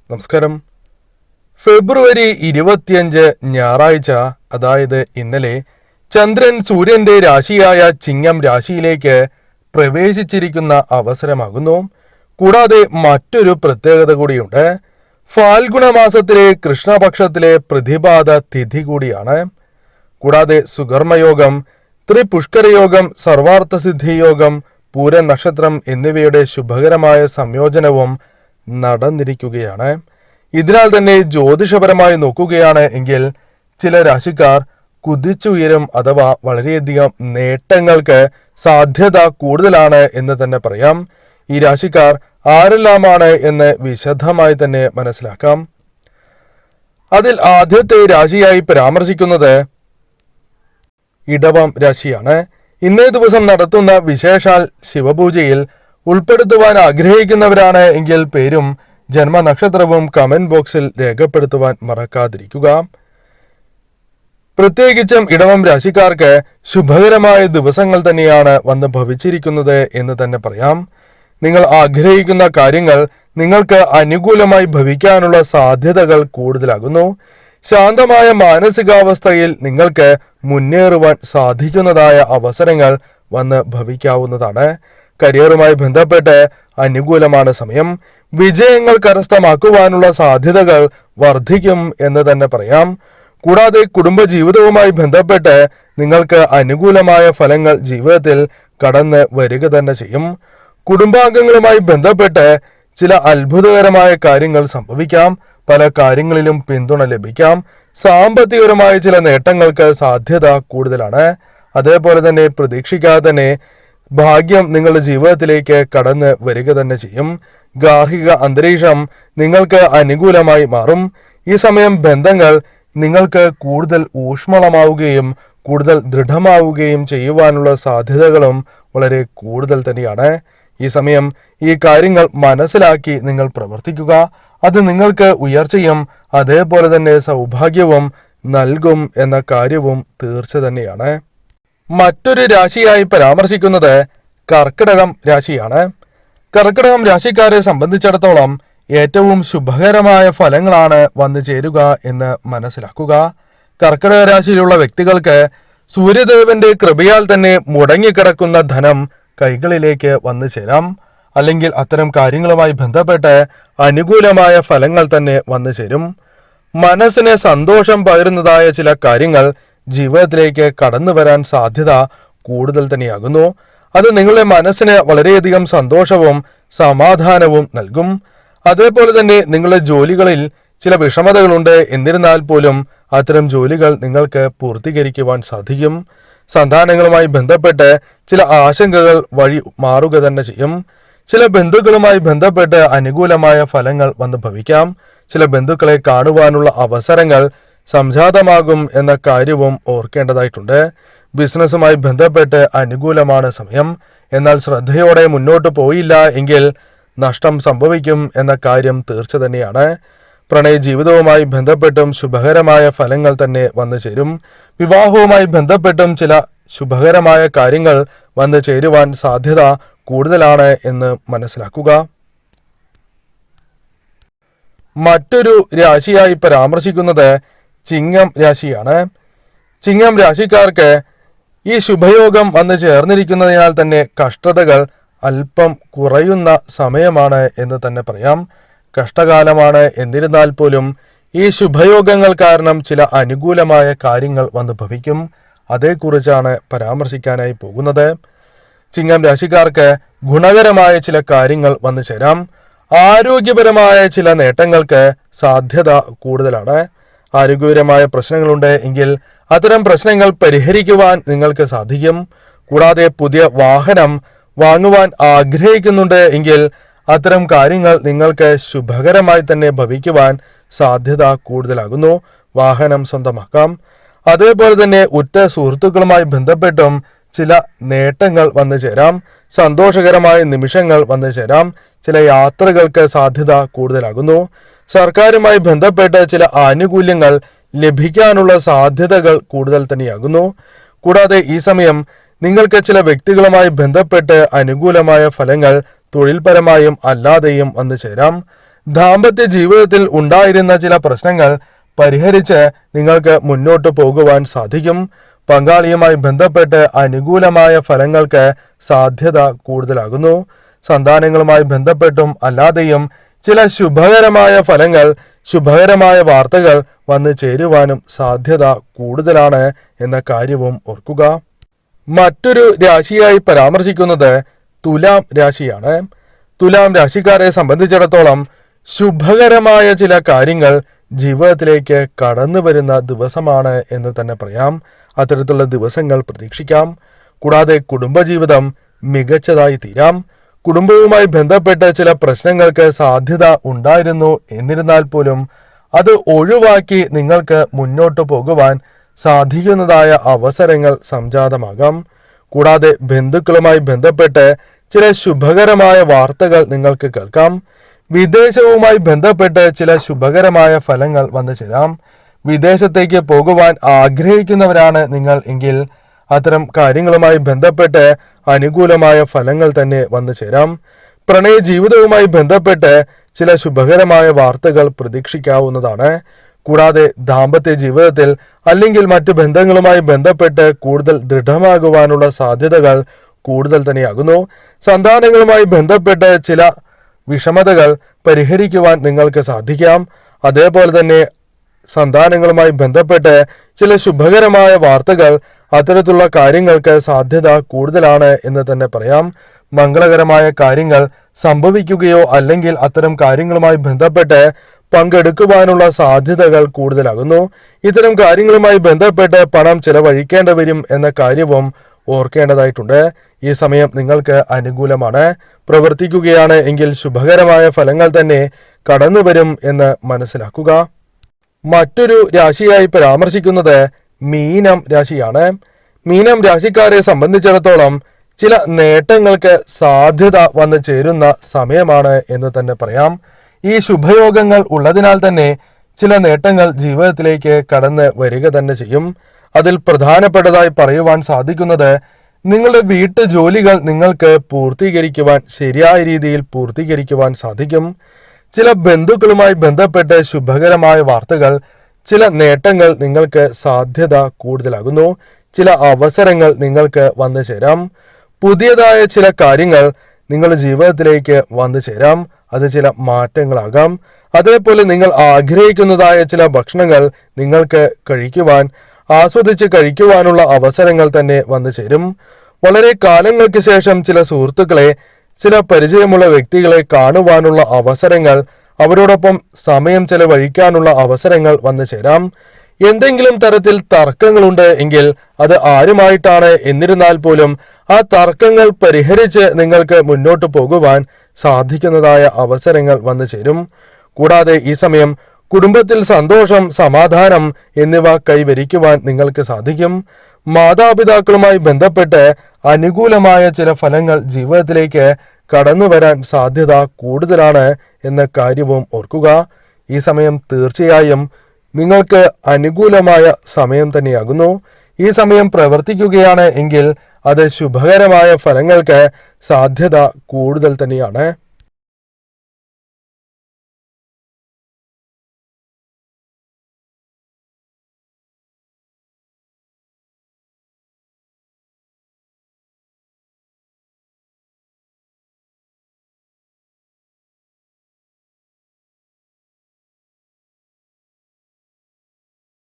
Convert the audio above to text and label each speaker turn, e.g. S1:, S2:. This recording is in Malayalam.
S1: നമസ്കാരം. ഫെബ്രുവരി 25 ഞായറാഴ്ച, അതായത് ഇന്നലെ, ചന്ദ്രൻ സൂര്യന്റെ രാശിയായ ചിങ്ങം രാശിയിലേക്ക് പ്രവേശിച്ചിരിക്കുന്ന അവസരമാകുന്നു. കൂടാതെ മറ്റൊരു പ്രത്യേകത കൂടിയുണ്ട്. ഫാൽഗുണ മാസത്തിലെ കൃഷ്ണപക്ഷത്തിലെ പ്രതിപാദ തിഥി കൂടിയാണ്. കൂടാതെ സുകർമ്മയോഗം, ത്രിപുഷ്കരയോഗം, സർവാർത്ഥസിദ്ധിയോഗം, പൂര നക്ഷത്രം എന്നിവയുടെ ശുഭകരമായ സംയോജനവും നടന്നിരിക്കുകയാണ്. ഇതിനാൽ തന്നെ ജ്യോതിഷപരമായി നോക്കുകയാണ് എങ്കിൽ ചില രാശിക്കാർ കുതിച്ചുയരും അഥവാ വളരെയധികം നേട്ടങ്ങൾക്ക് സാധ്യത കൂടുതലാണ് എന്ന് തന്നെ പറയാം. ഈ രാശിക്കാർ ആരെല്ലാമാണ് എന്ന് വിശദമായി തന്നെ മനസ്സിലാക്കാം. അതിൽ ആദ്യത്തെ രാശിയായി പരാമർശിക്കുന്നത് ഇടവം രാശിയാണ്. ഇന്നേ ദിവസം നടത്തുന്ന വിശേഷാൽ ശിവപൂജയിൽ ഉൾപ്പെടുത്തുവാൻ ആഗ്രഹിക്കുന്നവരാണ് എങ്കിൽ പേരും ജന്മനക്ഷത്രവും കമന്റ് ബോക്സിൽ രേഖപ്പെടുത്തുവാൻ മറക്കാതിരിക്കുക. പ്രത്യേകിച്ചും ഇടവം രാശിക്കാർക്ക് ശുഭകരമായ ദിവസങ്ങൾ തന്നെയാണ് വന്ന് ഭവിച്ചിരിക്കുന്നത് എന്ന് തന്നെ പറയാം. നിങ്ങൾ ആഗ്രഹിക്കുന്ന കാര്യങ്ങൾ നിങ്ങൾക്ക് അനുകൂലമായി ഭവിക്കാനുള്ള സാധ്യതകൾ കൂടുതലാകുന്നു. ശാന്തമായ മാനസികാവസ്ഥയിൽ നിങ്ങൾക്ക് മുന്നേറുവാൻ സാധിക്കുന്നതായ അവസരങ്ങൾ വന്ന് ഭവിക്കാവുന്നതാണ്. കരിയറുമായി ബന്ധപ്പെട്ട് അനുകൂലമാണ് സമയം. വിജയങ്ങൾ കരസ്ഥമാക്കുവാനുള്ള സാധ്യതകൾ വർദ്ധിക്കും എന്ന് തന്നെ പറയാം. കൂടാതെ കുടുംബജീവിതവുമായി ബന്ധപ്പെട്ട് നിങ്ങൾക്ക് അനുകൂലമായ ഫലങ്ങൾ ജീവിതത്തിൽ കടന്ന് വരിക തന്നെ ചെയ്യും. കുടുംബാംഗങ്ങളുമായി ബന്ധപ്പെട്ട് ചില അത്ഭുതകരമായ കാര്യങ്ങൾ സംഭവിക്കാം. പല കാര്യങ്ങളിലും പിന്തുണ ലഭിക്കാം. സാമ്പത്തികപരമായ ചില നേട്ടങ്ങൾക്ക് സാധ്യത കൂടുതലാണ്. അതേപോലെ തന്നെ പ്രതീക്ഷിക്കാതെ തന്നെ ഭാഗ്യം നിങ്ങളുടെ ജീവിതത്തിലേക്ക് കടന്ന് വരിക തന്നെ ചെയ്യും. ഗാർഹിക അന്തരീക്ഷം നിങ്ങൾക്ക് അനുകൂലമായി മാറും. ഈ സമയം ബന്ധങ്ങൾ നിങ്ങൾക്ക് കൂടുതൽ ഊഷ്മളമാവുകയും കൂടുതൽ ദൃഢമാവുകയും ചെയ്യുവാനുള്ള സാധ്യതകളും വളരെ കൂടുതൽ തന്നെയാണ്. ഈ സമയം ഈ കാര്യങ്ങൾ മനസ്സിലാക്കി നിങ്ങൾ പ്രവർത്തിക്കുക. അത് നിങ്ങൾക്ക് ഉയർച്ചയും അതേപോലെ തന്നെ സൗഭാഗ്യവും നൽകും എന്ന കാര്യവും തീർച്ച തന്നെയാണ്. മറ്റൊരു രാശിയായി പരാമർശിക്കുന്നത് കർക്കിടകം രാശിയാണ്. കർക്കിടകം രാശിക്കാരെ സംബന്ധിച്ചിടത്തോളം ഏറ്റവും ശുഭകരമായ ഫലങ്ങളാണ് വന്നു ചേരുക എന്ന് മനസ്സിലാക്കുക. കർക്കിടക രാശിയിലുള്ള വ്യക്തികൾക്ക് സൂര്യദേവന്റെ കൃപയാൽ തന്നെ മുടങ്ങിക്കിടക്കുന്ന ധനം കൈകളിലേക്ക് വന്നു ചേരാം. അല്ലെങ്കിൽ അത്തരം കാര്യങ്ങളുമായി ബന്ധപ്പെട്ട് അനുകൂലമായ ഫലങ്ങൾ തന്നെ വന്നു ചേരും. മനസ്സിന് സന്തോഷം പകരുന്നതായ ചില കാര്യങ്ങൾ ജീവിതത്തിലേക്ക് കടന്നു വരാൻ സാധ്യത കൂടുതൽ തന്നെയാകുന്നു. അത് നിങ്ങളുടെ മനസ്സിന് വളരെയധികം സന്തോഷവും സമാധാനവും നൽകും. അതേപോലെ തന്നെ നിങ്ങളുടെ ജോലികളിൽ ചില വിഷമതകളുണ്ട്, എന്നിരുന്നാൽ പോലും അത്തരം ജോലികൾ നിങ്ങൾക്ക് പൂർത്തീകരിക്കുവാൻ സാധിക്കും. സന്താനങ്ങളുമായി ബന്ധപ്പെട്ട് ചില ആശങ്കകൾ വഴി മാറുക തന്നെ ചെയ്യും. ചില ബന്ധുക്കളുമായി ബന്ധപ്പെട്ട് അനുകൂലമായ ഫലങ്ങൾ വന്ന് ഭവിക്കാം. ചില ബന്ധുക്കളെ കാണുവാനുള്ള അവസരങ്ങൾ സംജാതമാകും എന്ന കാര്യവും ഓർക്കേണ്ടതായിട്ടുണ്ട്. ബിസിനസ്സുമായി ബന്ധപ്പെട്ട് അനുകൂലമാണ് സമയം. എന്നാൽ ശ്രദ്ധയോടെ മുന്നോട്ട് പോയില്ല എങ്കിൽ നഷ്ടം സംഭവിക്കും എന്ന കാര്യം തീർച്ച തന്നെയാണ്. പ്രണയ ജീവിതവുമായി ബന്ധപ്പെട്ടും ശുഭകരമായ ഫലങ്ങൾ തന്നെ വന്നു ചേരും. വിവാഹവുമായി ബന്ധപ്പെട്ടും ചില ശുഭകരമായ കാര്യങ്ങൾ വന്നു ചേരുവാൻ സാധ്യത കൂടുതലാണ് എന്ന് മനസ്സിലാക്കുക. മറ്റൊരു രാശിയായി പരാമർശിക്കുന്നത് ചിങ്ങം രാശിയാണ്. ചിങ്ങം രാശിക്കാർക്ക് ഈ ശുഭയോഗം വന്നു ചേർന്നിരിക്കുന്നതിനാൽ തന്നെ കഷ്ടതകൾ അല്പം കുറയുന്ന സമയമാണ് എന്ന് തന്നെ പറയാം. കഷ്ടകാലമാണ്, എന്നിരുന്നാൽ പോലും ഈ ശുഭയോഗങ്ങൾ കാരണം ചില അനുകൂലമായ കാര്യങ്ങൾ വന്നു ഭവിക്കും. അതേക്കുറിച്ചാണ് പരാമർശിക്കാനായി പോകുന്നത്. ചിങ്ങം രാശിക്കാർക്ക് ഗുണകരമായ ചില കാര്യങ്ങൾ വന്നു ചേരാം. ആരോഗ്യപരമായ ചില നേട്ടങ്ങൾക്ക് സാധ്യത കൂടുതലാണ്. ആരോഗ്യപരമായ പ്രശ്നങ്ങളുണ്ട് എങ്കിൽ അത്തരം പ്രശ്നങ്ങൾ പരിഹരിക്കുവാൻ നിങ്ങൾക്ക് സാധിക്കും. കൂടാതെ പുതിയ വാഹനം വാങ്ങുവാൻ ആഗ്രഹിക്കുന്നുണ്ട് എങ്കിൽ അത്തരം കാര്യങ്ങൾ നിങ്ങൾക്ക് ശുഭകരമായി തന്നെ ഭവിക്കുവാൻ സാധ്യത കൂടുതലാകുന്നു. വാഹനം സ്വന്തമാക്കാം. അതേപോലെ തന്നെ ഉറ്റ സുഹൃത്തുക്കളുമായി ബന്ധപ്പെട്ടും ചില നേട്ടങ്ങൾ വന്നു ചേരാം. സന്തോഷകരമായ നിമിഷങ്ങൾ വന്നു ചേരാം. ചില യാത്രകൾക്ക് സാധ്യത കൂടുതലാകുന്നു. സർക്കാരുമായി ബന്ധപ്പെട്ട് ചില ആനുകൂല്യങ്ങൾ ലഭിക്കാനുള്ള സാധ്യതകൾ കൂടുതൽ തന്നെയാകുന്നു. കൂടാതെ ഈ സമയം നിങ്ങൾക്ക് ചില വ്യക്തികളുമായി ബന്ധപ്പെട്ട് അനുകൂലമായ ഫലങ്ങൾ തൊഴിൽപരമായും അല്ലാതെയും വന്നു ചേരാം. ദാമ്പത്യ ജീവിതത്തിൽ ഉണ്ടായിരുന്ന ചില പ്രശ്നങ്ങൾ പരിഹരിച്ച് നിങ്ങൾക്ക് മുന്നോട്ട് പോകുവാൻ സാധിക്കും. പങ്കാളിയുമായി ബന്ധപ്പെട്ട് അനുകൂലമായ ഫലങ്ങൾക്ക് സാധ്യത കൂടുതലാകുന്നു. സന്താനങ്ങളുമായി ബന്ധപ്പെട്ടും അല്ലാതെയും ചില ശുഭകരമായ ഫലങ്ങൾ, ശുഭകരമായ വാർത്തകൾ വന്നു ചേരുവാനും സാധ്യത കൂടുതലാണ് എന്ന കാര്യവും ഓർക്കുക. മറ്റൊരു രാശിയായി പരാമർശിക്കുന്നത് തുലാം രാശിയാണ്. തുലാം രാശിക്കാരെ സംബന്ധിച്ചിടത്തോളം ശുഭകരമായ ചില കാര്യങ്ങൾ ജീവിതത്തിലേക്ക് കടന്നു വരുന്ന ദിവസമാണ് എന്ന് തന്നെ പറയാം. അത്തരത്തിലുള്ള ദിവസങ്ങൾ പ്രതീക്ഷിക്കാം. കൂടാതെ കുടുംബജീവിതം മികച്ചതായി തീരാം. കുടുംബവുമായി ബന്ധപ്പെട്ട് ചില പ്രശ്നങ്ങൾക്ക് സാധ്യത ഉണ്ടായിരുന്നു. എന്നിരുന്നാൽ പോലും അത് ഒഴിവാക്കി നിങ്ങൾക്ക് മുന്നോട്ട് പോകുവാൻ സാധിക്കുന്നതായ അവസരങ്ങൾ സംജാതമാകാം. കൂടാതെ ബന്ധുക്കളുമായി ബന്ധപ്പെട്ട് ചില ശുഭകരമായ വാർത്തകൾ നിങ്ങൾക്ക് കേൾക്കാം. വിദേശവുമായി ബന്ധപ്പെട്ട് ചില ശുഭകരമായ ഫലങ്ങൾ വന്നു ചേരാം. വിദേശത്തേക്ക് പോകുവാൻ ആഗ്രഹിക്കുന്നവരാണ് നിങ്ങൾ എങ്കിൽ അത്തരം കാര്യങ്ങളുമായി ബന്ധപ്പെട്ട് അനുകൂലമായ ഫലങ്ങൾ തന്നെ വന്നു ചേരാം. പ്രണയ ജീവിതവുമായി ബന്ധപ്പെട്ട് ചില ശുഭകരമായ വാർത്തകൾ പ്രതീക്ഷിക്കാവുന്നതാണ്. കൂടാതെ ദാമ്പത്യ ജീവിതത്തിൽ അല്ലെങ്കിൽ മറ്റു ബന്ധങ്ങളുമായി ബന്ധപ്പെട്ട് കൂടുതൽ ദൃഢമാകുവാനുള്ള സാധ്യതകൾ കൂടുതൽ തന്നെയാകുന്നു. സന്താനങ്ങളുമായി ബന്ധപ്പെട്ട് ചില വിഷമതകൾ പരിഹരിക്കുവാൻ നിങ്ങൾക്ക് സാധിക്കാം. അതേപോലെ തന്നെ സന്താനങ്ങളുമായി ബന്ധപ്പെട്ട് ചില ശുഭകരമായ വാർത്തകൾ, അത്തരത്തിലുള്ള കാര്യങ്ങൾക്ക് സാധ്യത കൂടുതലാണ് എന്ന് തന്നെ പറയാം. മംഗളകരമായ കാര്യങ്ങൾ സംഭവിക്കുകയോ അല്ലെങ്കിൽ അത്തരം കാര്യങ്ങളുമായി ബന്ധപ്പെട്ട് പങ്കെടുക്കുവാനുള്ള സാധ്യതകൾ കൂടുതലാകുന്നു. ഇത്തരം കാര്യങ്ങളുമായി ബന്ധപ്പെട്ട് പണം ചെലവഴിക്കേണ്ടി വരും എന്ന കാര്യവും ഓർക്കേണ്ടതായിട്ടുണ്ട്. ഈ സമയം നിങ്ങൾക്ക് അനുകൂലമാണ്. പ്രവർത്തിക്കുകയാണ് എങ്കിൽ ശുഭകരമായ ഫലങ്ങൾ തന്നെ കടന്നു വരും എന്ന് മനസ്സിലാക്കുക. മറ്റൊരു രാശിയായി പരാമർശിക്കുന്നത് മീനം രാശിയാണ്. മീനം രാശിക്കാരെ സംബന്ധിച്ചിടത്തോളം ചില നേട്ടങ്ങൾക്ക് സാധ്യത വന്നു ചേരുന്ന സമയമാണ് എന്ന് തന്നെ പറയാം. ഈ ശുഭയോഗങ്ങൾ ഉള്ളതിനാൽ തന്നെ ചില നേട്ടങ്ങൾ ജീവിതത്തിലേക്ക് കടന്ന് വരിക തന്നെ ചെയ്യും. അതിൽ പ്രധാനപ്പെട്ടതായി പറയുവാൻ സാധിക്കുന്നത് നിങ്ങളുടെ വീട്ടു ജോലികൾ നിങ്ങൾക്ക് പൂർത്തീകരിക്കുവാൻ, ശരിയായ രീതിയിൽ പൂർത്തീകരിക്കുവാൻ സാധിക്കും. ചില ബന്ധുക്കളുമായി ബന്ധപ്പെട്ട് ശുഭകരമായ വാർത്തകൾ, ചില നേട്ടങ്ങൾ നിങ്ങൾക്ക് സാധ്യത കൂടുതലാകുന്നു. ചില അവസരങ്ങൾ നിങ്ങൾക്ക് വന്നു ചേരാം. പുതിയതായ ചില കാര്യങ്ങൾ നിങ്ങളുടെ ജീവിതത്തിലേക്ക് വന്നു ചേരാം. അത് ചില മാറ്റങ്ങളാകാം. അതേപോലെ നിങ്ങൾ ആഗ്രഹിക്കുന്നതായ ചില ഭക്ഷണങ്ങൾ നിങ്ങൾക്ക് കഴിക്കുവാൻ, ആസ്വദിച്ച് കഴിക്കുവാനുള്ള അവസരങ്ങൾ തന്നെ വന്നു ചേരും. വളരെ കാലങ്ങൾക്ക് ശേഷം ചില സുഹൃത്തുക്കളെ, ചില പരിചയമുള്ള വ്യക്തികളെ കാണുവാനുള്ള അവസരങ്ങൾ, അവരോടൊപ്പം സമയം ചെലവഴിക്കാനുള്ള അവസരങ്ങൾ വന്നു ചേരാം. എന്തെങ്കിലും തരത്തിൽ തർക്കങ്ങളുണ്ട് എങ്കിൽ അത് ആരുമായിട്ടാണ് എന്നിരുന്നാൽ പോലും ആ തർക്കങ്ങൾ പരിഹരിച്ച് നിങ്ങൾക്ക് മുന്നോട്ട് പോകുവാൻ സാധിക്കുന്നതായ അവസരങ്ങൾ വന്നു ചേരും. കൂടാതെ ഈ സമയം കുടുംബത്തിൽ സന്തോഷം, സമാധാനം എന്നിവ കൈവരിക്കുവാൻ നിങ്ങൾക്ക് സാധിക്കും. മാതാപിതാക്കളുമായി ബന്ധപ്പെട്ട് അനുകൂലമായ ചില ഫലങ്ങൾ ജീവിതത്തിലേക്ക് കടന്നു വരാൻ സാധ്യത കൂടുതലാണ് എന്ന കാര്യവും ഓർക്കുക. ഈ സമയം തീർച്ചയായും നിങ്ങൾക്ക് അനുകൂലമായ സമയം തന്നെയാകുന്നു. ഈ സമയം പ്രവർത്തിക്കുകയാണ് എങ്കിൽ അത് ശുഭകരമായ ഫലങ്ങൾക്ക് സാധ്യത കൂടുതൽ തന്നെയാണ്.